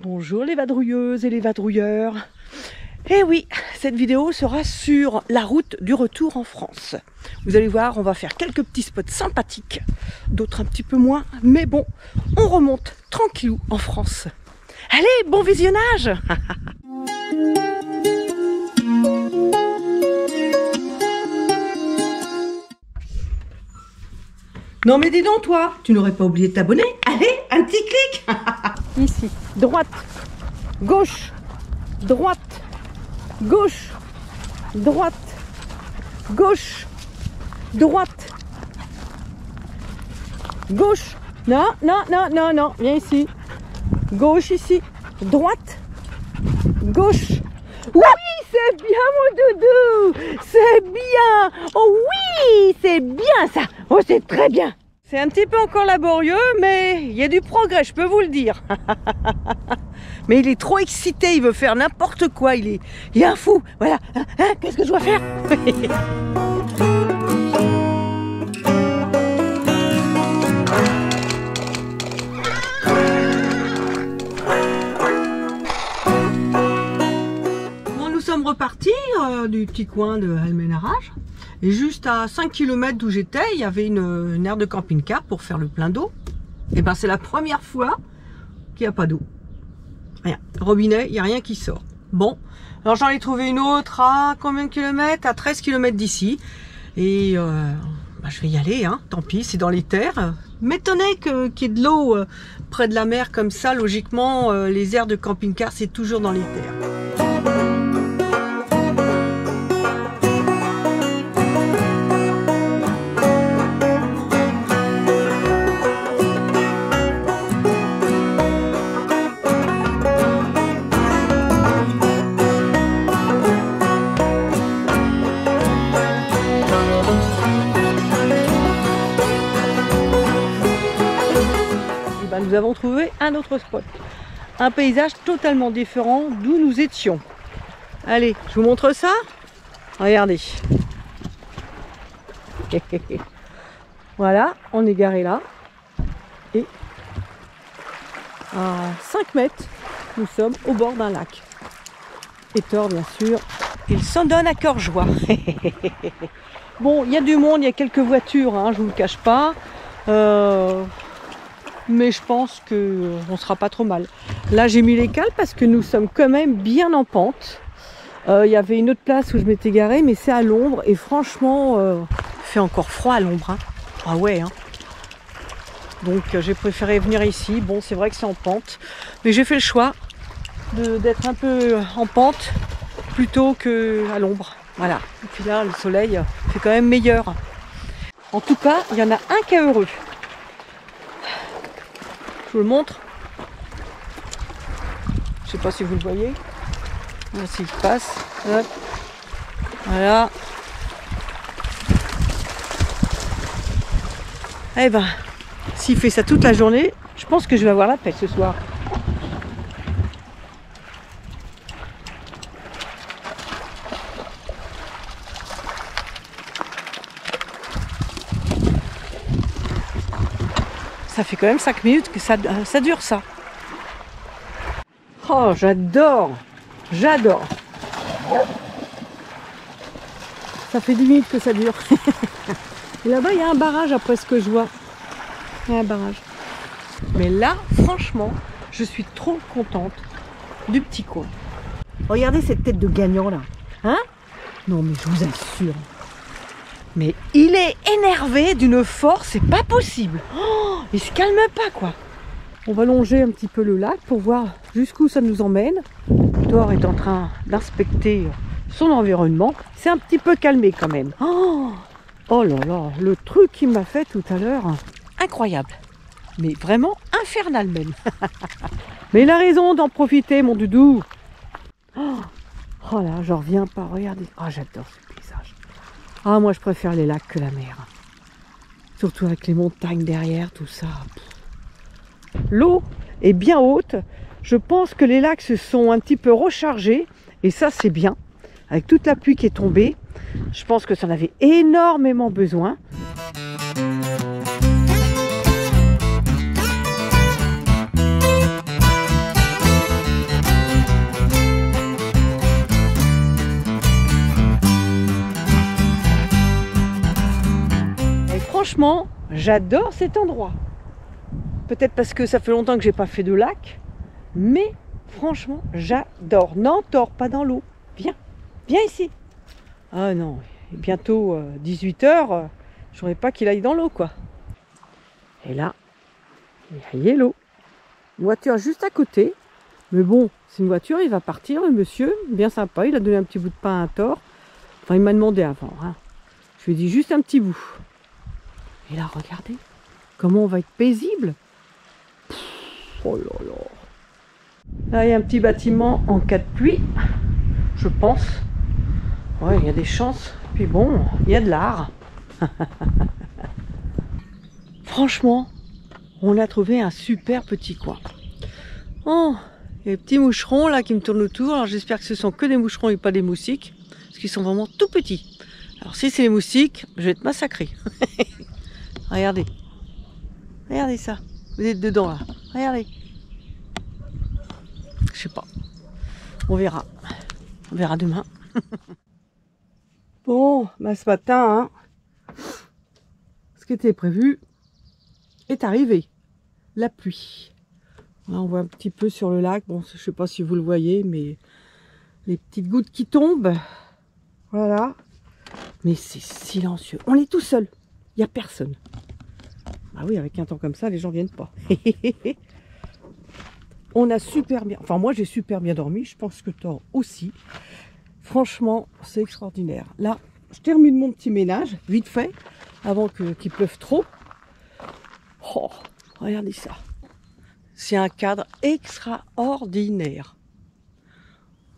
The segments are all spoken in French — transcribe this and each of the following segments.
Bonjour les vadrouilleuses et les vadrouilleurs. Eh oui, cette vidéo sera sur la route du retour en France. Vous allez voir, on va faire quelques petits spots sympathiques, d'autres un petit peu moins, mais bon, on remonte tranquillou en France. Allez, bon visionnage! Non mais dis donc toi, tu n'aurais pas oublié de t'abonner? Allez, un petit clic. Ici, droite, gauche, droite, gauche, droite, gauche, droite, gauche. Non, non, non, non, non, viens ici. Gauche ici, droite, gauche. Oui, c'est bien mon doudou, c'est bien. Oh oui, c'est bien ça. Oh, c'est très bien. C'est un petit peu encore laborieux, mais il y a du progrès, je peux vous le dire. Mais il est trop excité, il veut faire n'importe quoi, il est un fou. Voilà, qu'est-ce que je dois faire? Nous sommes repartis du petit coin de Almenarages. Et juste à 5 km d'où j'étais, il y avait une aire de camping-car pour faire le plein d'eau. Et ben c'est la première fois qu'il n'y a pas d'eau. Rien. Robinet, il n'y a rien qui sort. Bon, alors j'en ai trouvé une autre à combien de kilomètres? À 13 km d'ici. Et je vais y aller, hein. Tant pis, c'est dans les terres. M'étonnait qu'il y ait de l'eau près de la mer comme ça. Logiquement, les aires de camping-car, c'est toujours dans les terres. Nous avons trouvé un autre spot, un paysage totalement différent d'où nous étions. Allez, je vous montre ça. Regardez. Voilà, on est garé là. Et à 5 mètres, nous sommes au bord d'un lac. Et Thor, bien sûr, il s'en donne à cœur joie. Bon, il y a du monde, il y a quelques voitures, hein, je vous le cache pas. Mais je pense qu'on sera pas trop mal. Là j'ai mis les cales parce que nous sommes quand même bien en pente. Il y avait une autre place où je m'étais garée, mais c'est à l'ombre et franchement il fait encore froid à l'ombre, hein. Ah ouais, hein. Donc j'ai préféré venir ici. Bon, c'est vrai que c'est en pente, mais j'ai fait le choix d'être un peu en pente plutôt qu'à l'ombre. Voilà, et puis là le soleil fait quand même meilleur. En tout cas, il y en a un qui est heureux. Je vous le montre. Je sais pas si vous le voyez. Là, s'il passe. Hop. Voilà. Eh ben, s'il fait ça toute la journée, je pense que je vais avoir la paix ce soir. Ça fait quand même 5 minutes que ça dure ça. Oh, j'adore. J'adore. Ça fait 10 minutes que ça dure. Et là-bas, il y a un barrage après ce que je vois. Il y a un barrage. Mais là, franchement, je suis trop contente du petit coin. Regardez cette tête de gagnant là. Hein? Non mais je vous assure. Mais il est énervé d'une force, c'est pas possible. Oh, il se calme pas quoi. On va longer un petit peu le lac pour voir jusqu'où ça nous emmène. Thor est en train d'inspecter son environnement. C'est un petit peu calmé quand même. Oh, oh là là, le truc qu'il m'a fait tout à l'heure, incroyable. Mais vraiment infernal même. Mais il a raison d'en profiter mon doudou. Oh, oh là, j'en reviens pas, regardez. Oh, j'adore ce paysage. Ah, moi je préfère les lacs que la mer. Surtout avec les montagnes derrière, tout ça. L'eau est bien haute. Je pense que les lacs se sont un petit peu rechargés. Et ça c'est bien. Avec toute la pluie qui est tombée. Je pense que ça en avait énormément besoin. franchement, j'adore cet endroit. Peut-être parce que ça fait longtemps que j'ai pas fait de lac, mais franchement, j'adore. Non, Thor, pas dans l'eau. Viens, viens ici. Ah non, bientôt 18 h, j'aurais pas qu'il aille dans l'eau, quoi. Et là, il y a Yellow. Une voiture juste à côté. Mais bon, c'est une voiture, il va partir, le monsieur. Bien sympa, il a donné un petit bout de pain à Thor. Enfin, il m'a demandé avant. Hein. Je lui ai dit juste un petit bout. Et là, regardez, comment on va être paisible. Oh là là. Là, il y a un petit bâtiment en cas de pluie, je pense. Ouais, il y a des chances. Puis bon, il y a de l'art. Franchement, on a trouvé un super petit coin. Oh, il y a des petits moucherons là qui me tournent autour. Alors j'espère que ce sont que des moucherons et pas des moustiques. Parce qu'ils sont vraiment tout petits. Alors si c'est les moustiques, je vais te massacrer. Regardez. Regardez ça. Vous êtes dedans là. Regardez. Je sais pas. On verra. On verra demain. Bon, bah ce matin, hein, ce qui était prévu est arrivé. La pluie. Là, on voit un petit peu sur le lac. Bon, je sais pas si vous le voyez, mais les petites gouttes qui tombent. Voilà. Mais c'est silencieux. On est tout seul. Il n'y a personne. Ah oui, avec un temps comme ça, les gens viennent pas. On a super bien... Enfin, moi, j'ai super bien dormi. Je pense que Thor aussi. Franchement, c'est extraordinaire. Là, je termine mon petit ménage, vite fait, avant qu'il pleuve trop. Oh, regardez ça. C'est un cadre extraordinaire.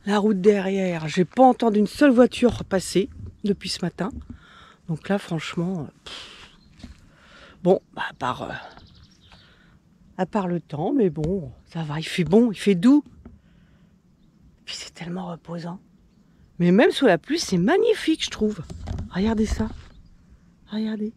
La route derrière, j'ai pas entendu une seule voiture passer depuis ce matin. Donc là, franchement, bon, bah, à part le temps, mais bon, ça va, il fait bon, il fait doux. Puis c'est tellement reposant. Mais même sous la pluie, c'est magnifique, je trouve. Regardez ça. Regardez.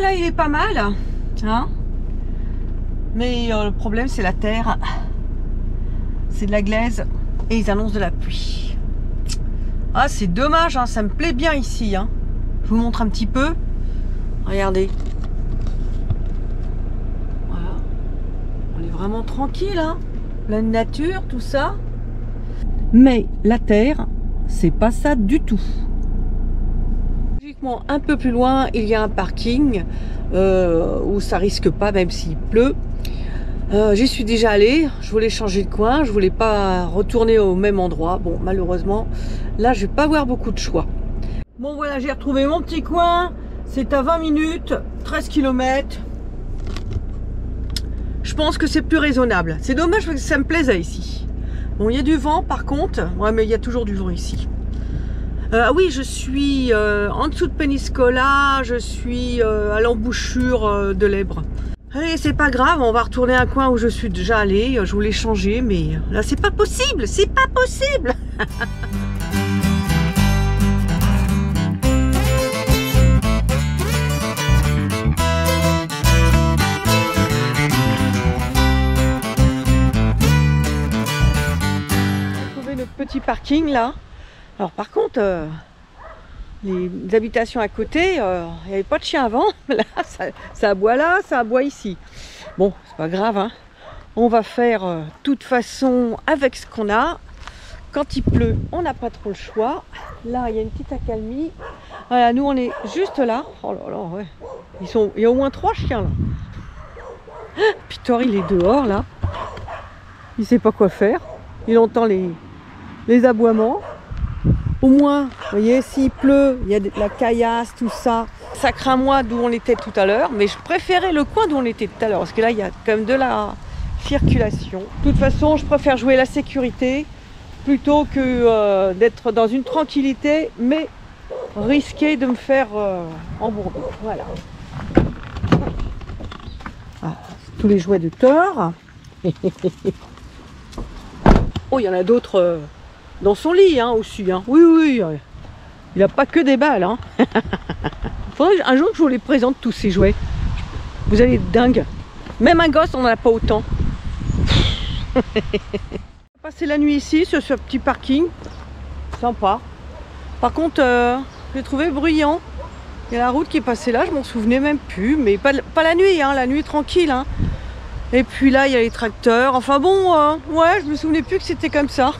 Là, il est pas mal, hein, mais le problème c'est la terre, c'est de la glaise et ils annoncent de la pluie. Ah, c'est dommage, hein, ça me plaît bien ici, hein. Je vous montre un petit peu. Regardez, voilà, on est vraiment tranquille, hein, pleine nature, tout ça. Mais la terre, c'est pas ça du tout. Un peu plus loin, il y a un parking où ça risque pas, même s'il pleut. J'y suis déjà allée, je voulais changer de coin, je voulais pas retourner au même endroit. Bon, malheureusement, là, je vais pas avoir beaucoup de choix. Bon, voilà, j'ai retrouvé mon petit coin. C'est à 20 minutes, 13 km. Je pense que c'est plus raisonnable. C'est dommage parce que ça me plaisait ici. Bon, il y a du vent par contre. Ouais, mais il y a toujours du vent ici. Ah oui, je suis en dessous de Péniscola, je suis à l'embouchure de l'Èbre. Allez, c'est pas grave, on va retourner à un coin où je suis déjà allée. Je voulais changer, mais là, c'est pas possible, c'est pas possible. On a trouvé notre petit parking là. Alors par contre, les habitations à côté, il n'y avait pas de chien avant. Là, ça aboie là, ça aboie ici. Bon, c'est pas grave, hein. On va faire toute façon avec ce qu'on a. quand il pleut, on n'a pas trop le choix. Là, il y a une petite accalmie. Voilà, nous, on est juste là. Oh là là, ouais. Il y a au moins 3 chiens, là. Peter, il est dehors, là. Il sait pas quoi faire. Il entend les aboiements. Au moins, vous voyez, s'il pleut, il y a de la caillasse, tout ça. Ça craint moins d'où on était tout à l'heure. Mais je préférais le coin d'où on était tout à l'heure. Parce que là, il y a quand même de la circulation. De toute façon, je préfère jouer la sécurité plutôt que d'être dans une tranquillité, mais risquer de me faire embourber. Voilà. Ah, tous les jouets de Thor. Oh, il y en a d'autres dans son lit aussi. Oui, oui, il n'a pas que des balles. Faudrait un jour que je vous les présente tous ces jouets. Vous allez être dingue. Même un gosse, on n'en a pas autant. Passer la nuit ici, sur ce petit parking. Sympa. Par contre, j'ai trouvé bruyant. Il y a la route qui est passée là, je m'en souvenais même plus. Mais pas la nuit, la nuit tranquille. Et puis là, il y a les tracteurs. Enfin bon, ouais, je me souvenais plus que c'était comme ça.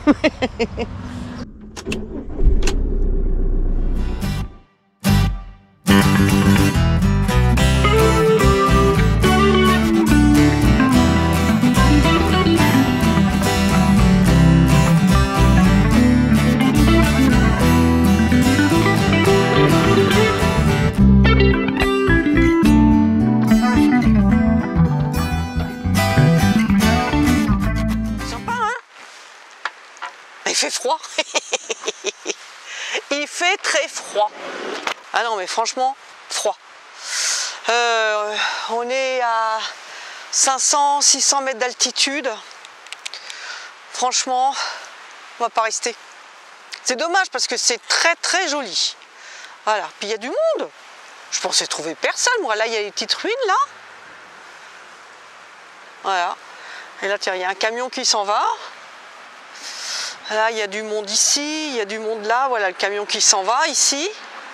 Il fait froid. Il fait très froid. Ah non, mais franchement, froid. On est à 500-600 mètres d'altitude. Franchement, on va pas rester. C'est dommage parce que c'est très très joli. Voilà. Puis il y a du monde. Je pensais trouver personne. Moi, là, il y a les petites ruines, là. Voilà. Et là, tiens, il y a un camion qui s'en va. Là, il y a du monde ici, il y a du monde là. Voilà le camion qui s'en va ici.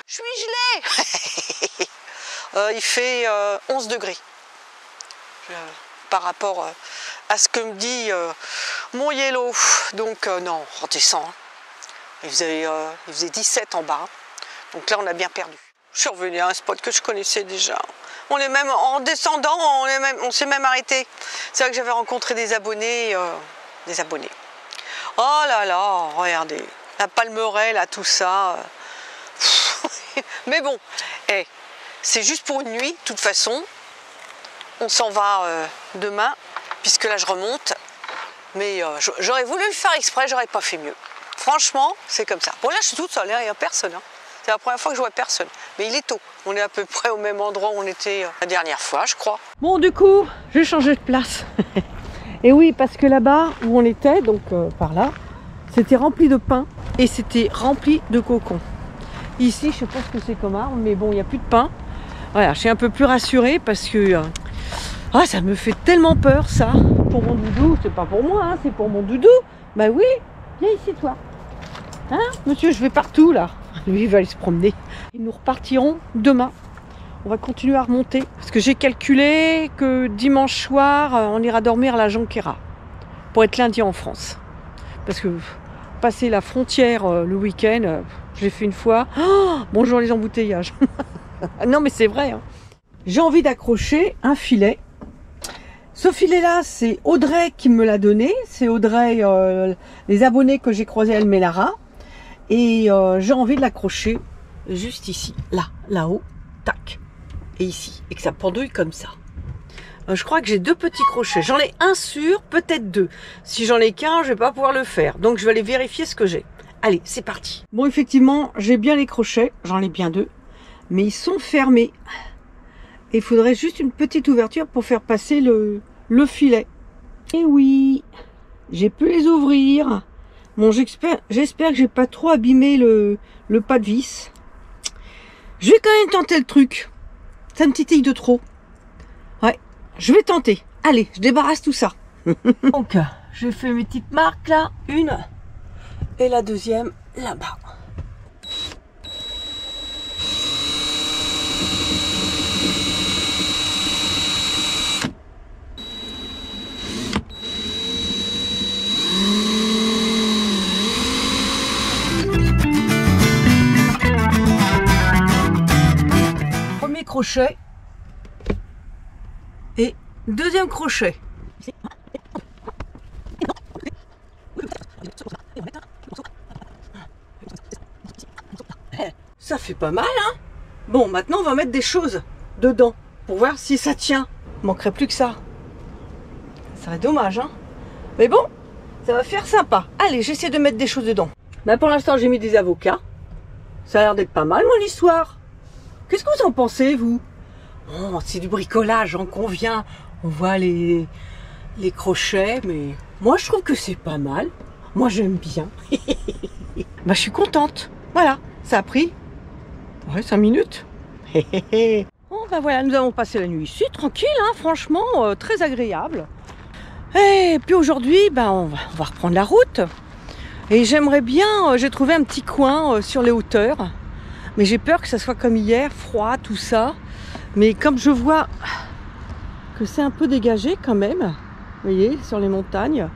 Je suis gelée. Il fait 11 degrés. Par rapport à ce que me dit mon Yellow. Donc, non, on redescend. Il faisait 17 en bas. Donc là, on a bien perdu. Je suis revenue à un spot que je connaissais déjà. On est même, en descendant, on s'est même arrêté. C'est vrai que j'avais rencontré des abonnés. Oh là là, regardez, la palmeraie, là, tout ça. Mais bon, c'est juste pour une nuit, de toute façon. On s'en va demain, puisque là, je remonte. Mais j'aurais voulu le faire exprès, j'aurais pas fait mieux. Franchement, c'est comme ça. Bon, là, je suis toute seule, il n'y a personne. C'est la première fois que je vois personne. Mais il est tôt. On est à peu près au même endroit où on était la dernière fois, je crois. Bon, du coup, j'ai changé de place. Et oui, parce que là-bas où on était, donc par là, c'était rempli de pain et c'était rempli de cocons. Ici, je sais pas ce que c'est comme arbre, mais bon, il n'y a plus de pain. Voilà, je suis un peu plus rassurée parce que ça me fait tellement peur, ça. Pour mon doudou, c'est pas pour moi, c'est pour mon doudou. Bah oui, viens ici, toi. Monsieur, je vais partout, là. Lui, il va aller se promener. Et nous repartirons demain. On va continuer à remonter parce que j'ai calculé que dimanche soir, on ira dormir à la Jonquera pour être lundi en France. Parce que passer la frontière le week-end, je l'ai fait une fois. Oh, bonjour les embouteillages. Non mais c'est vrai. J'ai envie d'accrocher un filet. Ce filet-là, c'est Audrey qui me l'a donné. C'est Audrey, les abonnés que j'ai croisés à El Melara. Et j'ai envie de l'accrocher juste ici, là-haut, tac. Et ici, et que ça pendouille comme ça. Je crois que j'ai 2 petits crochets. J'en ai un sûr, peut-être 2. Si j'en ai qu'un, je vais pas pouvoir le faire. Donc je vais aller vérifier ce que j'ai. Allez, c'est parti. Bon, effectivement, j'ai bien les crochets. J'en ai bien 2. Mais ils sont fermés. Et il faudrait juste une petite ouverture pour faire passer le filet. Et oui, j'ai pu les ouvrir. Bon, j'espère que j'ai pas trop abîmé le pas de vis. Je vais quand même tenter le truc. Ça me titille de trop. Ouais, je vais tenter. Allez, je débarrasse tout ça. Donc, j'ai fait mes petites marques là. Une. Et la deuxième là-bas. crochet. Et deuxième crochet. Ça fait pas mal, hein? Bon, maintenant on va mettre des choses dedans pour voir si ça tient. Il manquerait plus que ça. Ça serait dommage, hein? Mais bon, ça va faire sympa. Allez, j'essaie de mettre des choses dedans. Bah, pour l'instant, j'ai mis des avocats. Ça a l'air d'être pas mal, mon histoire. Qu'est-ce que vous en pensez, vous? Bon, c'est du bricolage, j'en conviens. On voit les crochets, mais moi, je trouve que c'est pas mal. Moi, j'aime bien. Bah, je suis contente. Voilà, ça a pris 5 minutes. Bon, ben voilà, nous avons passé la nuit ici, tranquille, hein, franchement, très agréable. Et puis aujourd'hui, on va reprendre la route. Et j'aimerais bien, j'ai trouvé un petit coin sur les hauteurs. Mais j'ai peur que ça soit comme hier, froid, tout ça. Mais comme je vois que c'est un peu dégagé quand même, vous voyez, sur les montagnes,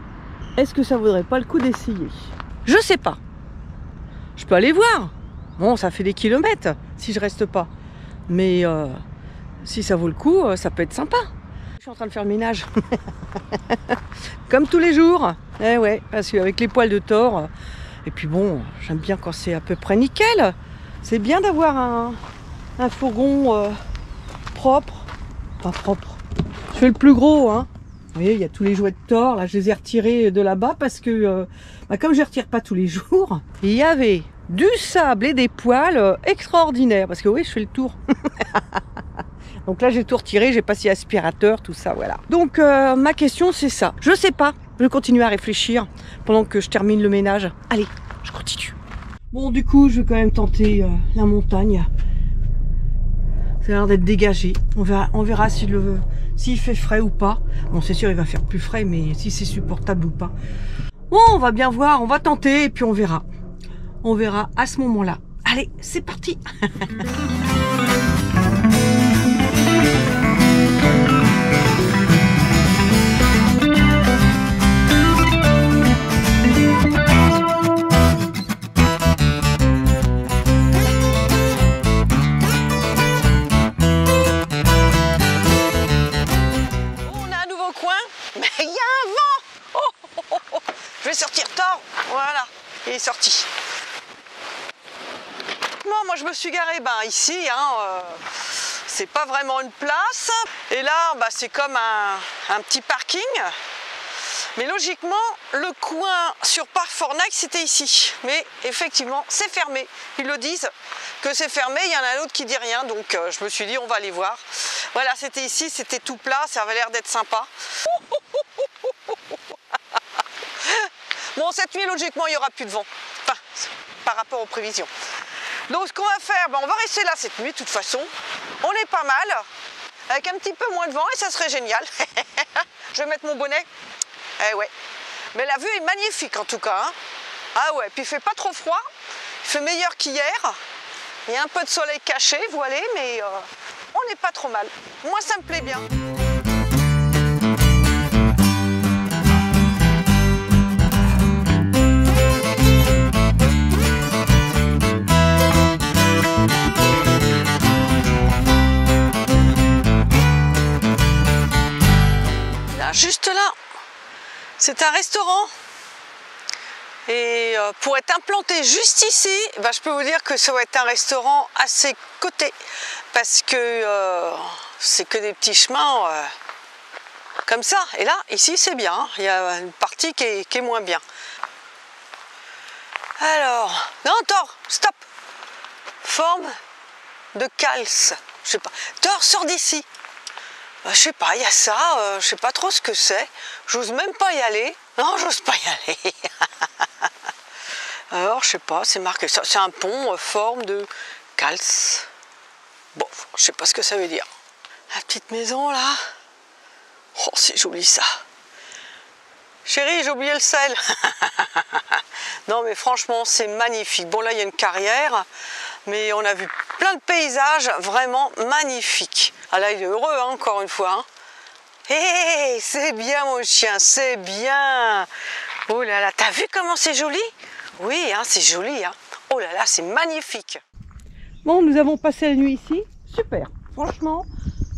est-ce que ça vaudrait pas le coup d'essayer? Je sais pas. Je peux aller voir. Bon, ça fait des kilomètres si je reste pas. Mais si ça vaut le coup, ça peut être sympa. Je suis en train de faire le ménage. Comme tous les jours. Eh ouais, parce qu'avec les poils de tord. Et puis bon, j'aime bien quand c'est à peu près nickel. C'est bien d'avoir un fourgon propre. Pas propre. Je fais le plus gros, hein. Vous voyez, il y a tous les jouets de tord. Là, je les ai retirés de là-bas parce que, comme je ne retire pas tous les jours, il y avait du sable et des poils extraordinaires. Parce que oui, je fais le tour. Donc là, j'ai tout retiré, j'ai passé aspirateur, tout ça, voilà. Donc, ma question, c'est ça. Je sais pas. Je continue à réfléchir pendant que je termine le ménage. Allez, je continue. Bon, du coup, je vais quand même tenter la montagne. Ça a l'air d'être dégagé. On verra s'il fait frais ou pas. Bon, c'est sûr, il va faire plus frais, mais si c'est supportable ou pas. Bon, on va bien voir, on va tenter et puis on verra. On verra à ce moment-là. Allez, c'est parti. Voilà, il est sorti. Bon, moi je me suis garée ici, hein, c'est pas vraiment une place. Et là, c'est comme un petit parking. Mais logiquement, le coin sur Parc Fornac, c'était ici. Mais effectivement, c'est fermé. Ils le disent que c'est fermé, il y en a un autre qui dit rien. Donc je me suis dit, on va aller voir. Voilà, c'était ici, c'était tout plat, ça avait l'air d'être sympa. Bon, cette nuit, logiquement, il n'y aura plus de vent. Enfin, par rapport aux prévisions. Donc, ce qu'on va faire, on va rester là cette nuit, de toute façon. On est pas mal, avec un petit peu moins de vent, et ça serait génial. Je vais mettre mon bonnet. Eh ouais. Mais la vue est magnifique, en tout cas. Hein. Ah ouais, puis il fait pas trop froid. Il fait meilleur qu'hier. Il y a un peu de soleil caché, voilé, mais on n'est pas trop mal. Moi, ça me plaît bien. Juste là, c'est un restaurant et pour être implanté juste ici, je peux vous dire que ça va être un restaurant à ses côtés parce que c'est que des petits chemins comme ça. Et là, ici, c'est bien, hein. Il y a une partie qui est moins bien. Alors, non, Thor, stop. Forme de calce, je sais pas. Thor, sors d'ici. Je sais pas, il y a ça, je sais pas trop ce que c'est. J'ose même pas y aller. Non, j'ose pas y aller. Alors, je sais pas, c'est marqué ça. C'est un pont forme de calce. Bon, je sais pas ce que ça veut dire. La petite maison là. Oh, c'est joli ça. Chérie, j'ai oublié le sel. Non, mais franchement, c'est magnifique. Bon, là, il y a une carrière, mais on a vu plein de paysages vraiment magnifiques. Ah là, il est heureux, hein, encore une fois. Hein. Hé, c'est bien, mon chien, c'est bien. Oh là là, t'as vu comment c'est joli? Oui, hein, c'est joli. Hein. Oh là là, c'est magnifique. Bon, nous avons passé la nuit ici. Super. franchement,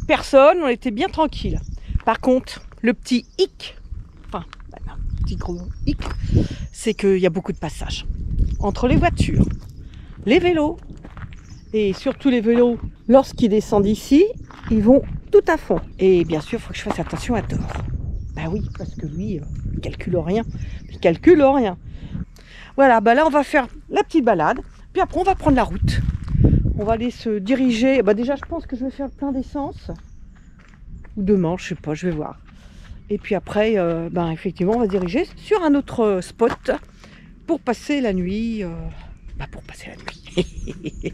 personne, on était bien tranquille. Par contre, le petit hic, enfin, un petit gros hic, c'est qu'il y a beaucoup de passages. Entre les voitures, les vélos, et surtout les vélos, lorsqu'ils descendent ici, ils vont tout à fond. Et bien sûr, il faut que je fasse attention à Thor. Bah oui, parce que lui, il calcule rien. Il calcule rien. Voilà, bah là, on va faire la petite balade. Puis après, on va prendre la route. On va aller se diriger. Bah déjà, je pense que je vais faire le plein d'essence. Ou demain, je sais pas, je vais voir. Et puis après, effectivement, on va se diriger sur un autre spot pour passer la nuit. Pour passer la nuit.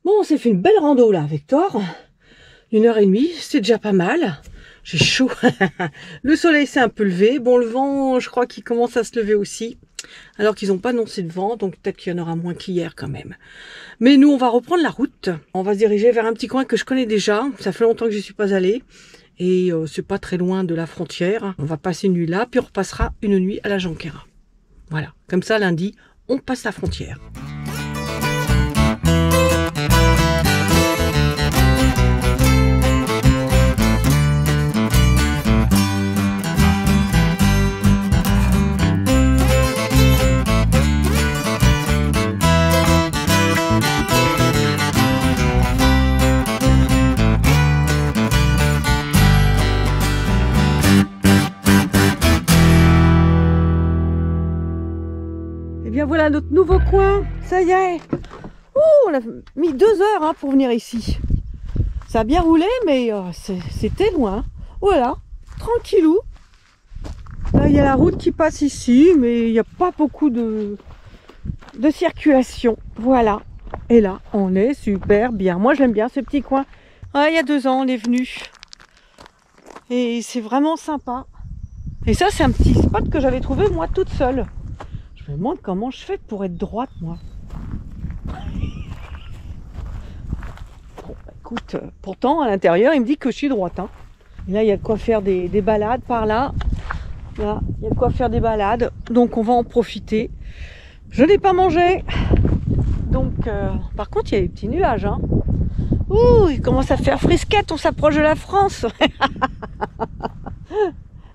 Bon, on s'est fait une belle rando là avec Thor. 1h30, c'est déjà pas mal. J'ai chaud. Le soleil s'est un peu levé. Bon, le vent, je crois qu'il commence à se lever aussi. Alors qu'ils n'ont pas annoncé de vent, donc peut-être qu'il y en aura moins qu'hier quand même. Mais nous, on va reprendre la route. On va se diriger vers un petit coin que je connais déjà. Ça fait longtemps que je ne suis pas allée. Et c'est pas très loin de la frontière. On va passer une nuit là, puis on repassera une nuit à la Jonquera. Voilà. Comme ça, lundi, on passe la frontière. Et bien voilà notre nouveau coin, ça y est. On a mis 2 heures pour venir ici. Ça a bien roulé, mais c'était loin. Voilà, tranquillou. Là, il y a la route qui passe ici, mais il n'y a pas beaucoup de circulation. Voilà. Et là, on est super bien. Moi, je l'aime bien ce petit coin. Il y a 2 ans, on est venu. Et c'est vraiment sympa. Et ça, c'est un petit spot que j'avais trouvé moi toute seule. Je me demande comment je fais pour être droite, moi. Bon, écoute, pourtant, à l'intérieur, il me dit que je suis droite. Et là, il y a de quoi faire des balades par là. Là, il y a de quoi faire des balades. Donc, on va en profiter. Je n'ai pas mangé. Donc, par contre, il y a des petits nuages. Ouh, il commence à faire frisquette. On s'approche de la France.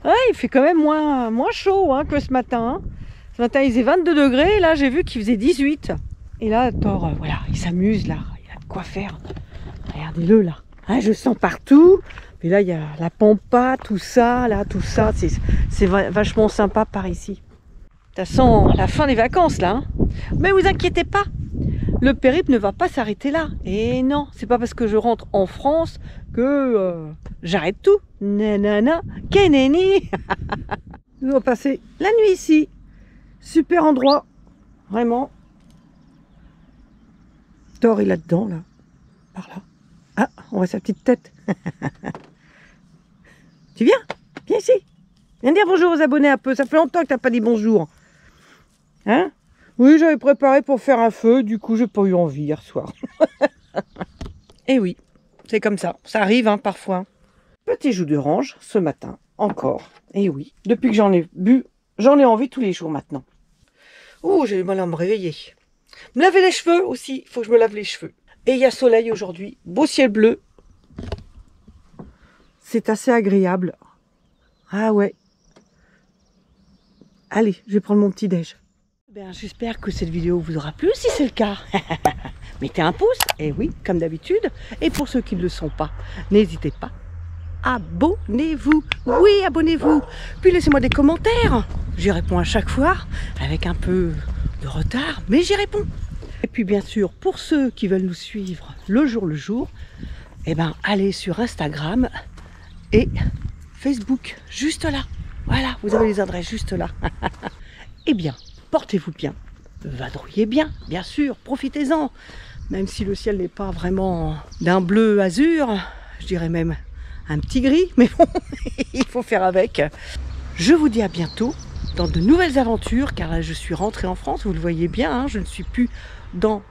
Ouais, il fait quand même moins chaud que ce matin. Ce matin, il faisait 22 degrés. Là, j'ai vu qu'il faisait 18. Et là, Thor, voilà, il s'amuse là. Il a de quoi faire. Regardez-le là. Je sens partout. Et là, il y a la pampa, tout ça, là, tout ça. C'est vachement sympa par ici. Ça sent la fin des vacances là. Mais vous inquiétez pas. Le périple ne va pas s'arrêter là. Et non, c'est pas parce que je rentre en France que j'arrête tout. Nanana, keneni. Nous allons passer la nuit ici. Super endroit, vraiment. Thor est là-dedans, là. Par là. Ah, on voit sa petite tête. Tu viens? Viens ici. Viens dire bonjour aux abonnés un peu. Ça fait longtemps que t'as pas dit bonjour. Hein? Oui, j'avais préparé pour faire un feu. Du coup, j'ai pas eu envie hier soir. Et oui, c'est comme ça. Ça arrive parfois. Petit jus d'orange ce matin, encore. Et oui, depuis que j'en ai bu, j'en ai envie tous les jours maintenant. Ouh, j'ai du mal à me réveiller. Me laver les cheveux aussi, il faut que je me lave les cheveux. Et il y a soleil aujourd'hui, beau ciel bleu. C'est assez agréable. Ah ouais. Allez, je vais prendre mon petit déj. J'espère que cette vidéo vous aura plu. Si c'est le cas, mettez un pouce. Et oui, comme d'habitude. Et pour ceux qui ne le sont pas, n'hésitez pas. Abonnez-vous. Oui, abonnez-vous. Puis laissez-moi des commentaires. J'y réponds à chaque fois, avec un peu de retard, mais j'y réponds. Et puis bien sûr, pour ceux qui veulent nous suivre le jour, allez sur Instagram et Facebook, juste là. Voilà, vous avez les adresses juste là. Eh bien, portez-vous bien, vadrouillez bien sûr, profitez-en. Même si le ciel n'est pas vraiment d'un bleu azur, je dirais même un petit gris, mais bon, il faut faire avec. Je vous dis à bientôt dans de nouvelles aventures, car là je suis rentrée en France, vous le voyez bien, je ne suis plus dans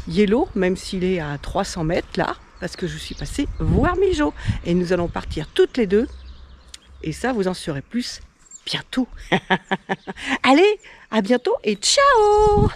Yellow, même s'il est à 300 mètres là, parce que je suis passée voir Mijo. Et nous allons partir toutes les deux, et ça vous en saurez plus bientôt. Allez, à bientôt et ciao.